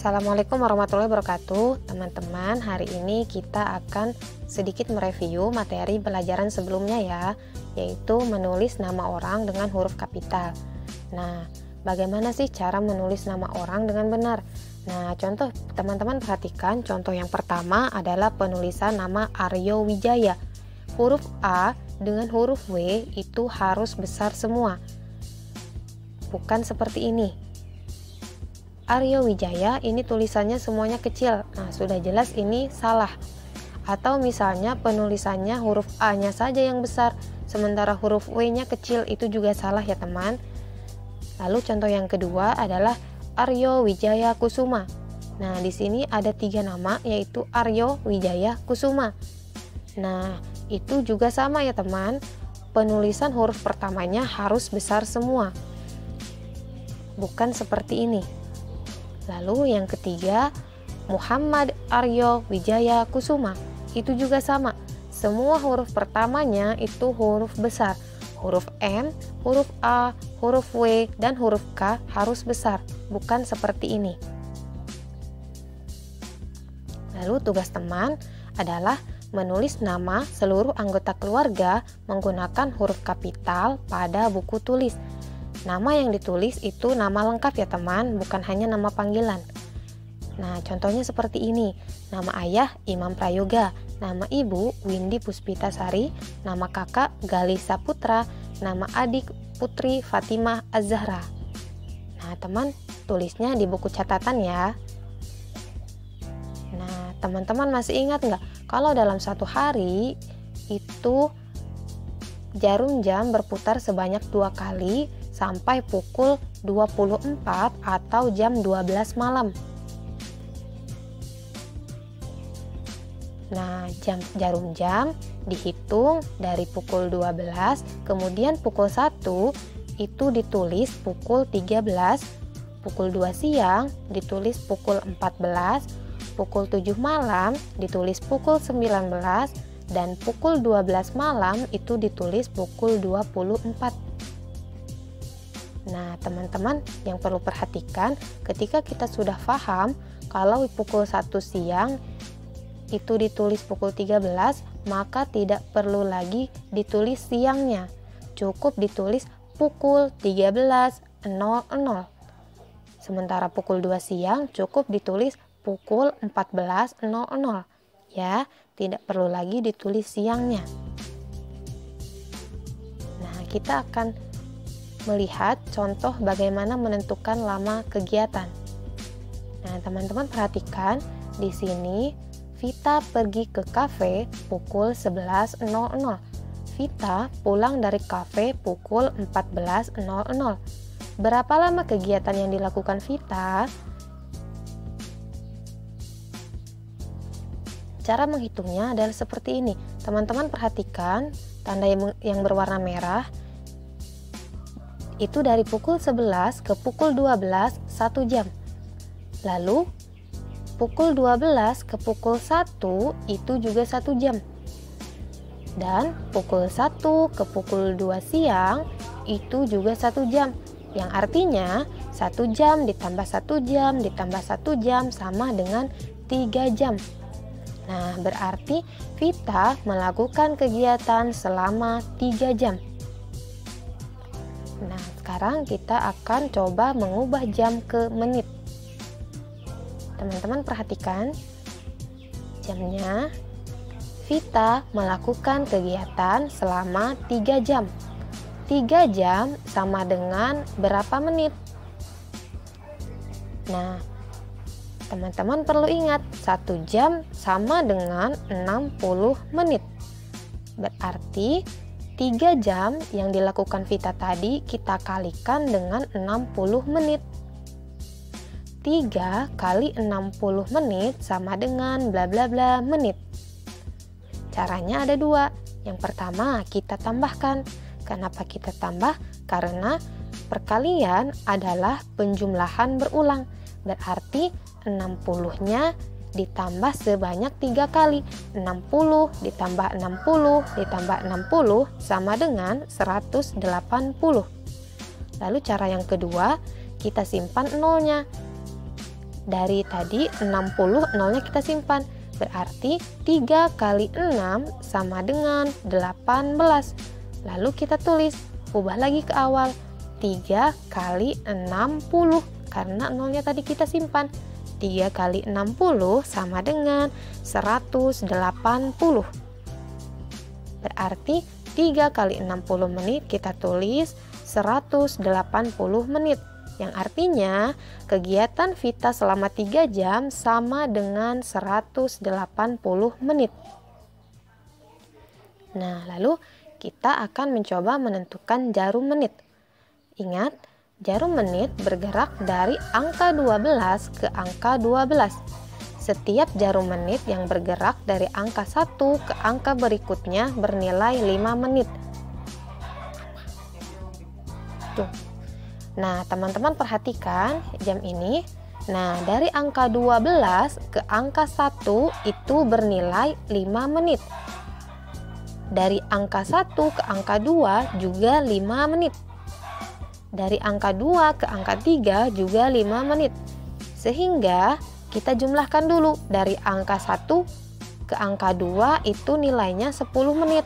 Assalamualaikum warahmatullahi wabarakatuh. Teman-teman, hari ini kita akan sedikit mereview materi pelajaran sebelumnya ya, yaitu menulis nama orang dengan huruf kapital. Nah, bagaimana sih cara menulis nama orang dengan benar? Nah, contoh teman-teman perhatikan, contoh yang pertama adalah penulisan nama Aryo Wijaya. Huruf A dengan huruf W itu harus besar semua. Bukan seperti ini. Aryo Wijaya ini tulisannya semuanya kecil. Nah, sudah jelas ini salah. Atau misalnya penulisannya huruf A-nya saja yang besar, sementara huruf W-nya kecil, itu juga salah ya teman. Lalu contoh yang kedua adalah Aryo Wijaya Kusuma. Nah, di sini ada 3 nama, yaitu Aryo Wijaya Kusuma. Nah, itu juga sama ya teman. Penulisan huruf pertamanya harus besar semua. Bukan seperti ini. Lalu yang ketiga, Muhammad Aryo Wijaya Kusuma. Itu juga sama. Semua huruf pertamanya itu huruf besar. Huruf M, huruf A, huruf W, dan huruf K harus besar. Bukan seperti ini. Lalu tugas teman adalah menulis nama seluruh anggota keluarga menggunakan huruf kapital pada buku tulis. Nama yang ditulis itu nama lengkap ya teman, bukan hanya nama panggilan. Nah, contohnya seperti ini. Nama ayah Imam Prayoga, nama ibu Windy Puspitasari, nama kakak Gali Saputra, nama adik Putri Fatimah Az-Zahra. Nah, teman tulisnya di buku catatan ya. Nah, teman-teman masih ingat nggak? Kalau dalam satu hari itu jarum jam berputar sebanyak 2 kali sampai pukul 24 atau jam 12 malam. Nah, jarum jam dihitung dari pukul 12, kemudian pukul 1 itu ditulis pukul 13, pukul 2 siang ditulis pukul 14, pukul 7 malam ditulis pukul 19, dan pukul 12 malam itu ditulis pukul 24. Nah, teman-teman yang perlu perhatikan, ketika kita sudah paham kalau pukul 1 siang itu ditulis pukul 13, maka tidak perlu lagi ditulis siangnya. Cukup ditulis pukul 13.00. Sementara pukul 2 siang cukup ditulis pukul 14.00. Ya, tidak perlu lagi ditulis siangnya. Nah, kita akan melihat contoh bagaimana menentukan lama kegiatan. Nah, teman-teman perhatikan di sini Vita pergi ke kafe pukul 11.00. Vita pulang dari kafe pukul 14.00. Berapa lama kegiatan yang dilakukan Vita? Cara menghitungnya adalah seperti ini. Teman-teman perhatikan tanda yang berwarna merah. Itu dari pukul 11 ke pukul 12, 1 jam. Lalu, pukul 12 ke pukul 1 itu juga 1 jam. Dan pukul 1 ke pukul 2 siang itu juga 1 jam. Yang artinya 1 jam ditambah 1 jam ditambah 1 jam sama dengan 3 jam. Nah, berarti Vita melakukan kegiatan selama 3 jam. Nah, sekarang kita akan coba mengubah jam ke menit. Teman-teman perhatikan jamnya. Vita melakukan kegiatan selama 3 jam. 3 jam sama dengan berapa menit? Nah, teman-teman perlu ingat 1 jam sama dengan 60 menit. Berarti 3 jam yang dilakukan Vita tadi kita kalikan dengan 60 menit. 3 kali 60 menit sama dengan bla bla bla menit. Caranya ada 2. Yang pertama kita tambahkan. Kenapa kita tambah? Karena perkalian adalah penjumlahan berulang. Berarti 60-nya ditambah sebanyak 3 kali. 60 ditambah 60 ditambah 60 sama dengan 180. Lalu cara yang kedua, kita simpan nolnya. Dari tadi 60 nolnya kita simpan. Berarti 3 kali 6 sama dengan 18. Lalu kita tulis, ubah lagi ke awal. 3 kali 60 karena nolnya tadi kita simpan. 3 kali 60 sama dengan 180. Berarti 3 kali 60 menit kita tulis 180 menit. Yang artinya kegiatan Vita selama 3 jam sama dengan 180 menit. Nah, lalu kita akan mencoba menentukan jarum menit. Ingat, jarum menit bergerak dari angka 12 ke angka 12. Setiap jarum menit yang bergerak dari angka 1 ke angka berikutnya bernilai 5 menit. Tuh. Nah, teman-teman perhatikan jam ini. Nah, dari angka 12 ke angka 1 itu bernilai 5 menit. Dari angka 1 ke angka 2 juga 5 menit. Dari angka 2 ke angka 3 juga 5 menit. Sehingga kita jumlahkan dulu. Dari angka 1 ke angka 2 itu nilainya 10 menit.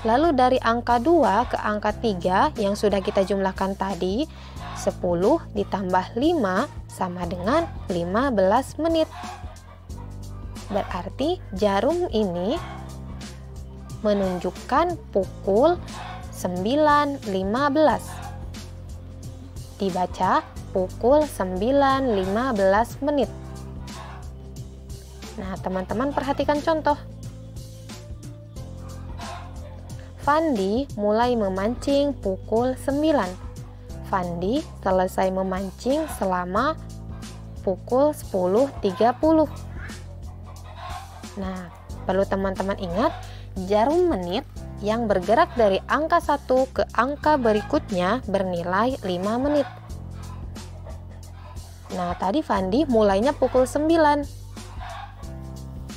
Lalu dari angka 2 ke angka 3 yang sudah kita jumlahkan tadi, 10 ditambah 5 sama dengan 15 menit. Berarti jarum ini menunjukkan pukul 9.15. Dibaca pukul 9.15 menit. Nah, teman-teman perhatikan contoh. Fandi mulai memancing pukul 9. Fandi selesai memancing selama pukul 10.30. Nah, perlu teman-teman ingat, jarum menit yang bergerak dari angka 1 ke angka berikutnya bernilai 5 menit. Nah, tadi Fandi mulainya pukul 9.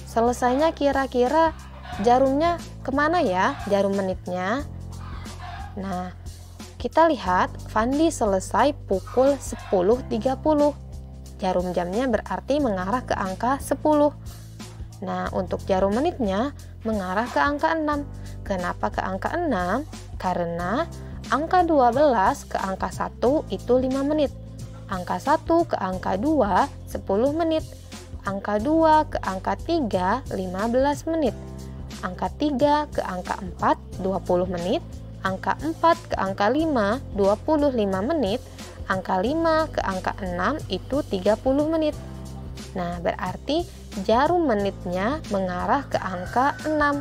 Selesainya kira-kira jarumnya kemana ya, jarum menitnya? Nah, kita lihat Fandi selesai pukul 10.30. Jarum jamnya berarti mengarah ke angka 10. Nah, untuk jarum menitnya mengarah ke angka 6. Kenapa ke angka 6? Karena angka 12 ke angka 1 itu 5 menit. Angka 1 ke angka 2 10 menit. Angka 2 ke angka 3 15 menit. Angka 3 ke angka 4 20 menit. Angka 4 ke angka 5 25 menit. Angka 5 ke angka 6 itu 30 menit. Nah, berarti jarum menitnya mengarah ke angka 6.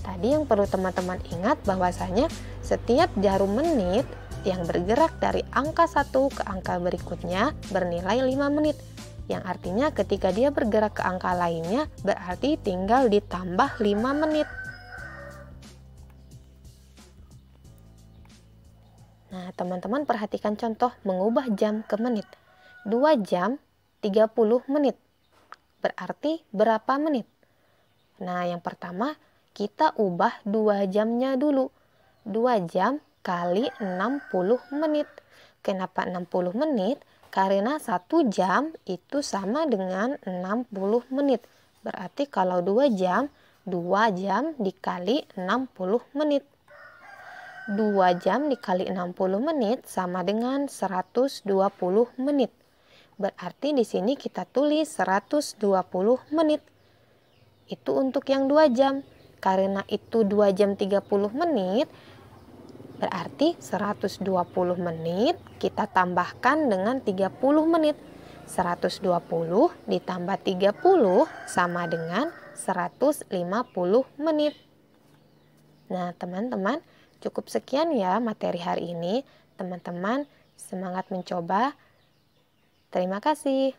Tadi yang perlu teman-teman ingat bahwasanya setiap jarum menit yang bergerak dari angka 1 ke angka berikutnya bernilai 5 menit. Yang artinya ketika dia bergerak ke angka lainnya berarti tinggal ditambah 5 menit. Nah, teman-teman perhatikan contoh mengubah jam ke menit. 2 jam 30 menit. Berarti berapa menit? Nah, yang pertama kita ubah 2 jamnya dulu. 2 jam kali 60 menit. Kenapa 60 menit? Karena 1 jam itu sama dengan 60 menit. Berarti kalau 2 jam dikali 60 menit. 2 jam dikali 60 menit sama dengan 120 menit. Berarti di sini kita tulis 120 menit. Itu untuk yang 2 jam. Karena itu 2 jam 30 menit, berarti 120 menit kita tambahkan dengan 30 menit. 120 ditambah 30 sama dengan 150 menit. Nah, teman-teman, cukup sekian ya materi hari ini. Teman-teman semangat mencoba. Terima kasih.